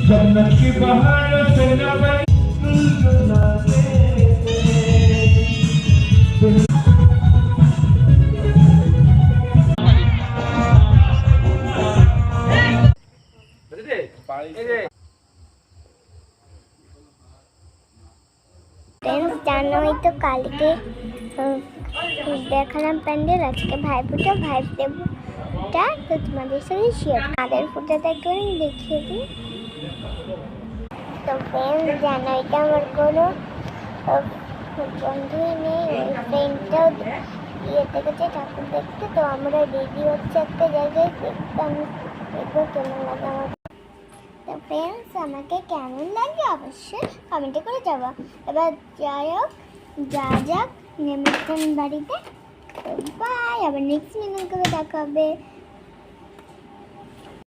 जन्नत की बहारों से न बनी জানোই তো কালকে দেখালাম প্যান্ডেল, আজকে ভাইফোঁটা দেবটা তো তোমাদের সাথে শেয়ার। কাদের ফোঁটাটা একটু দেখিয়ে দিই। তো ফ্রেন্ড জানোই তো আমার কোনো বন্ধুই নেই, ওই ফ্রেন্ডটাও ইয়েতে গেছে ঠাকুর দেখতে। তো আমরা রেডি হচ্ছে একটা জায়গায়, দেখতাম দেখবো কেমন লাগে আমার। তো ফ্রেন্ডস আমাকে কেমন লাগে অবশ্যই কমেন্টে করে যাবো। এবার যাই হোক, যা যাক নেমে বাড়িতে। বাই, আবার নেক্সট মিনিট করে দেখা হবে।